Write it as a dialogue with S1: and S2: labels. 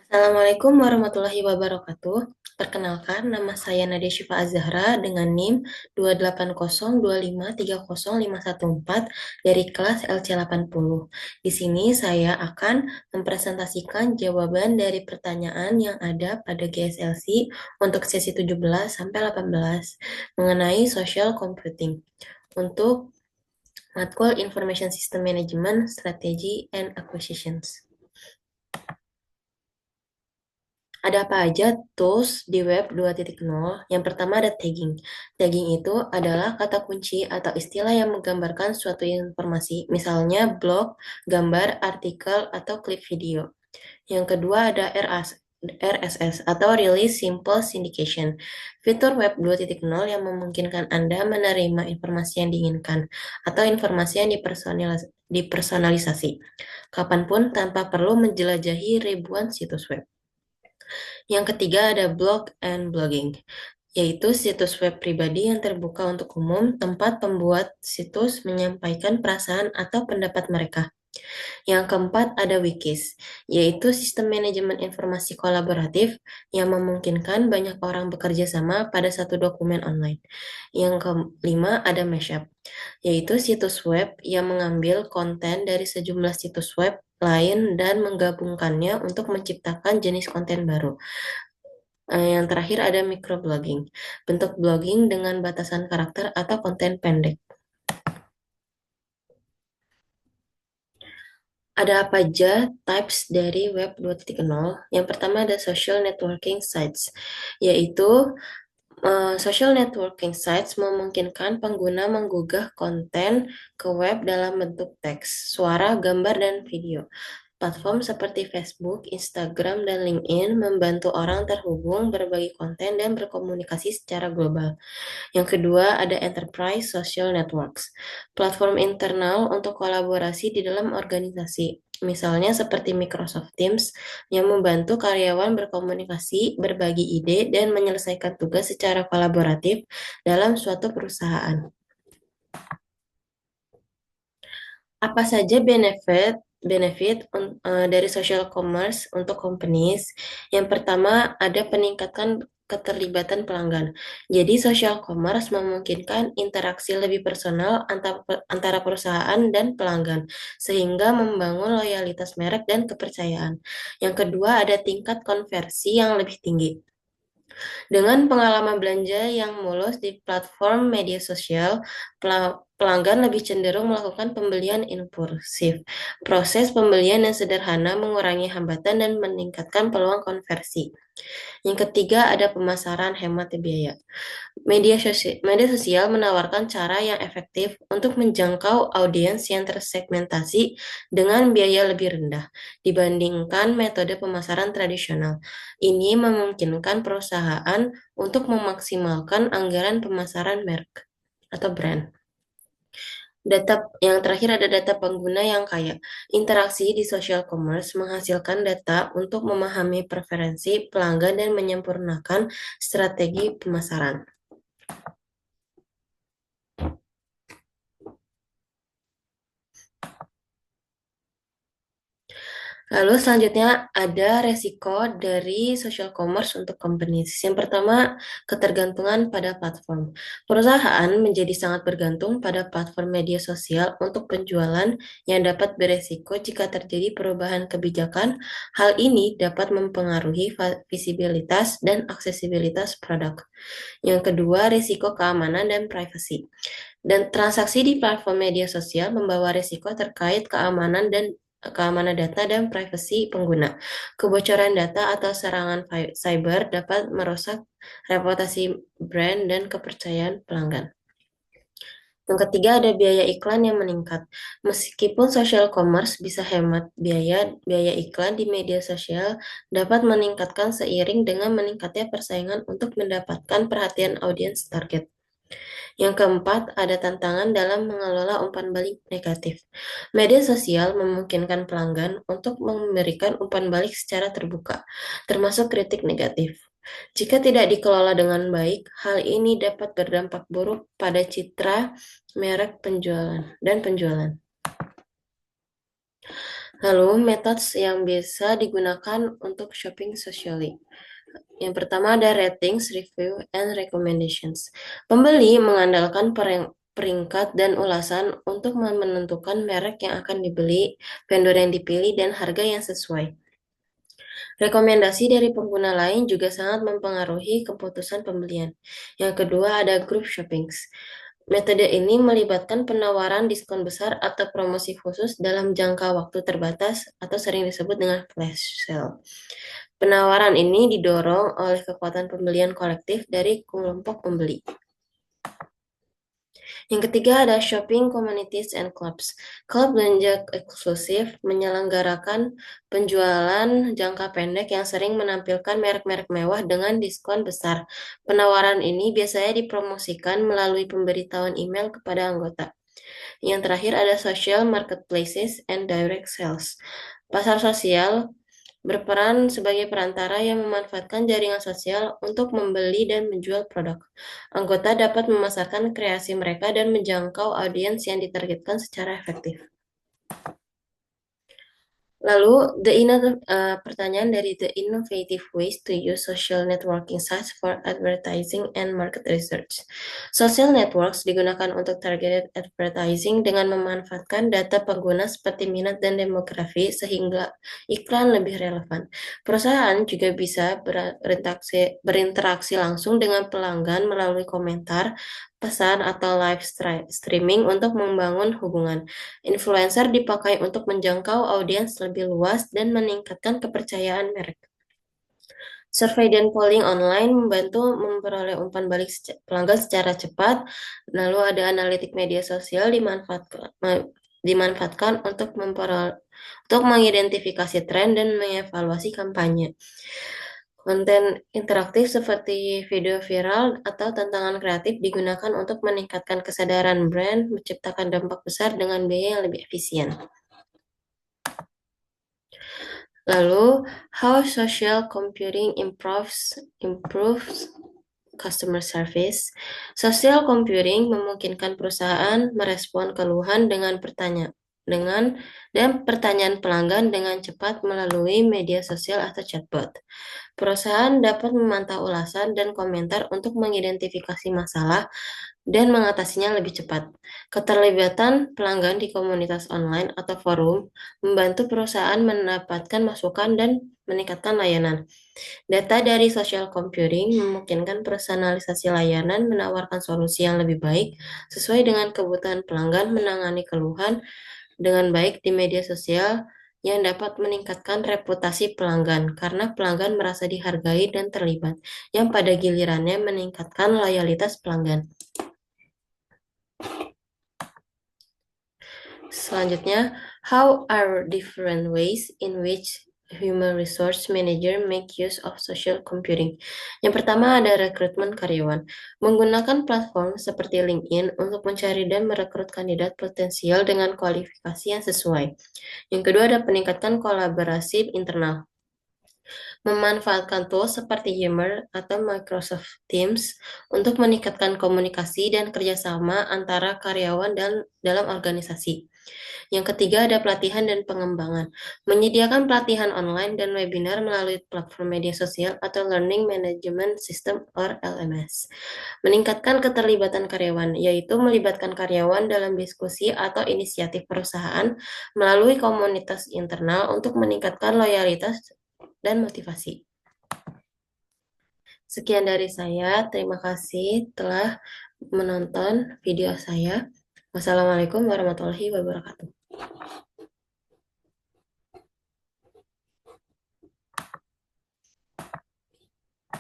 S1: Assalamualaikum warahmatullahi wabarakatuh. Perkenalkan, nama saya Nadia Syifa Azahra dengan NIM 28025305114 dari kelas LC80. Di sini saya akan mempresentasikan jawaban dari pertanyaan yang ada pada GSLC untuk sesi 17 sampai 18 mengenai social computing untuk matkul Information System Management, Strategy and Acquisitions. Ada apa aja tools di web 2.0? Yang pertama ada tagging. Tagging itu adalah kata kunci atau istilah yang menggambarkan suatu informasi, misalnya blog, gambar, artikel, atau klip video. Yang kedua ada RSS atau Release Simple Syndication. Fitur web 2.0 yang memungkinkan Anda menerima informasi yang diinginkan atau informasi yang dipersonalisasi kapanpun tanpa perlu menjelajahi ribuan situs web. Yang ketiga ada blog and blogging, yaitu situs web pribadi yang terbuka untuk umum, tempat pembuat situs menyampaikan perasaan atau pendapat mereka. Yang keempat ada wikis, yaitu sistem manajemen informasi kolaboratif yang memungkinkan banyak orang bekerja sama pada satu dokumen online. Yang kelima ada mashup, yaitu situs web yang mengambil konten dari sejumlah situs web lain dan menggabungkannya untuk menciptakan jenis konten baru. Yang terakhir ada microblogging, bentuk blogging dengan batasan karakter atau konten pendek. Ada apa aja types dari web 2.0? Yang pertama ada social networking sites, yaitu social networking sites memungkinkan pengguna menggugah konten ke web dalam bentuk teks, suara, gambar, dan video. Platform seperti Facebook, Instagram, dan LinkedIn membantu orang terhubung, berbagi konten, dan berkomunikasi secara global. Yang kedua ada Enterprise Social Networks, platform internal untuk kolaborasi di dalam organisasi. Misalnya seperti Microsoft Teams yang membantu karyawan berkomunikasi, berbagi ide, dan menyelesaikan tugas secara kolaboratif dalam suatu perusahaan. Apa saja benefit dari social commerce untuk companies? Yang pertama, ada peningkatan keterlibatan pelanggan. Jadi, social commerce memungkinkan interaksi lebih personal antara perusahaan dan pelanggan, sehingga membangun loyalitas merek dan kepercayaan. Yang kedua, ada tingkat konversi yang lebih tinggi. Dengan pengalaman belanja yang mulus di platform media sosial, pelanggan lebih cenderung melakukan pembelian impulsif. Proses pembelian yang sederhana mengurangi hambatan dan meningkatkan peluang konversi. Yang ketiga ada pemasaran hemat biaya. Media sosial menawarkan cara yang efektif untuk menjangkau audiens yang tersegmentasi dengan biaya lebih rendah dibandingkan metode pemasaran tradisional. Ini memungkinkan perusahaan untuk memaksimalkan anggaran pemasaran merek atau brand. Data yang terakhir ada data pengguna yang kaya. Interaksi di social commerce menghasilkan data untuk memahami preferensi pelanggan dan menyempurnakan strategi pemasaran. Lalu selanjutnya ada resiko dari social commerce untuk companies. Yang pertama, ketergantungan pada platform. Perusahaan menjadi sangat bergantung pada platform media sosial untuk penjualan yang dapat beresiko jika terjadi perubahan kebijakan. Hal ini dapat mempengaruhi visibilitas dan aksesibilitas produk. Yang kedua, risiko keamanan dan privacy. Dan transaksi di platform media sosial membawa risiko terkait keamanan data dan privasi pengguna. Kebocoran data atau serangan cyber dapat merusak reputasi brand dan kepercayaan pelanggan. Yang ketiga ada biaya iklan yang meningkat. Meskipun social commerce bisa hemat biaya iklan di media sosial dapat meningkatkan seiring dengan meningkatnya persaingan untuk mendapatkan perhatian audiens target. Yang keempat, ada tantangan dalam mengelola umpan balik negatif. Media sosial memungkinkan pelanggan untuk memberikan umpan balik secara terbuka, termasuk kritik negatif. Jika tidak dikelola dengan baik, hal ini dapat berdampak buruk pada citra merek penjualan. Lalu, metode yang bisa digunakan untuk shopping socially. Yang pertama ada ratings, review, and recommendations. Pembeli mengandalkan peringkat dan ulasan untuk menentukan merek yang akan dibeli, vendor yang dipilih, dan harga yang sesuai. Rekomendasi dari pengguna lain juga sangat mempengaruhi keputusan pembelian. Yang kedua ada group shoppings. Metode ini melibatkan penawaran diskon besar atau promosi khusus dalam jangka waktu terbatas atau sering disebut dengan flash sale. Penawaran ini didorong oleh kekuatan pembelian kolektif dari kelompok pembeli. Yang ketiga ada shopping communities and clubs. Klub belanja eksklusif menyelenggarakan penjualan jangka pendek yang sering menampilkan merek-merek mewah dengan diskon besar. Penawaran ini biasanya dipromosikan melalui pemberitahuan email kepada anggota. Yang terakhir ada social marketplaces and direct sales. Pasar sosial berperan sebagai perantara yang memanfaatkan jaringan sosial untuk membeli dan menjual produk. Anggota dapat memasarkan kreasi mereka dan menjangkau audiens yang ditargetkan secara efektif. Lalu, pertanyaan dari the innovative ways to use social networking sites for advertising and market research. Social networks digunakan untuk targeted advertising dengan memanfaatkan data pengguna seperti minat dan demografi sehingga iklan lebih relevan. Perusahaan juga bisa berinteraksi langsung dengan pelanggan melalui komentar, pesan, atau live streaming untuk membangun hubungan. Influencer dipakai untuk menjangkau audiens lebih luas dan meningkatkan kepercayaan merek. Survei dan polling online membantu memperoleh umpan balik pelanggan secara cepat. Lalu ada analitik media sosial dimanfaatkan untuk mengidentifikasi tren dan mengevaluasi kampanye. Konten interaktif seperti video viral atau tantangan kreatif digunakan untuk meningkatkan kesadaran brand, menciptakan dampak besar dengan biaya yang lebih efisien. Lalu, how social computing improves customer service. Social computing memungkinkan perusahaan merespon keluhan dan pertanyaan pelanggan dengan cepat melalui media sosial atau chatbot. Perusahaan dapat memantau ulasan dan komentar untuk mengidentifikasi masalah dan mengatasinya lebih cepat. Keterlibatan pelanggan di komunitas online atau forum membantu perusahaan mendapatkan masukan dan meningkatkan layanan. Data dari social computing memungkinkan personalisasi layanan, menawarkan solusi yang lebih baik sesuai dengan kebutuhan pelanggan, menangani keluhan dengan baik di media sosial yang dapat meningkatkan reputasi pelanggan karena pelanggan merasa dihargai dan terlibat, yang pada gilirannya meningkatkan loyalitas pelanggan. Selanjutnya, how are different ways in which human resource manager make use of social computing? Yang pertama ada rekrutmen karyawan. Menggunakan platform seperti LinkedIn untuk mencari dan merekrut kandidat potensial dengan kualifikasi yang sesuai. Yang kedua ada peningkatan kolaborasi internal. Memanfaatkan tools seperti Yammer atau Microsoft Teams untuk meningkatkan komunikasi dan kerjasama antara karyawan dan dalam organisasi. Yang ketiga ada pelatihan dan pengembangan. Menyediakan pelatihan online dan webinar melalui platform media sosial atau Learning Management System or LMS. Meningkatkan keterlibatan karyawan, yaitu melibatkan karyawan dalam diskusi atau inisiatif perusahaan melalui komunitas internal untuk meningkatkan loyalitas dan motivasi. Sekian dari saya, terima kasih telah menonton video saya. Wassalamualaikum warahmatullahi wabarakatuh.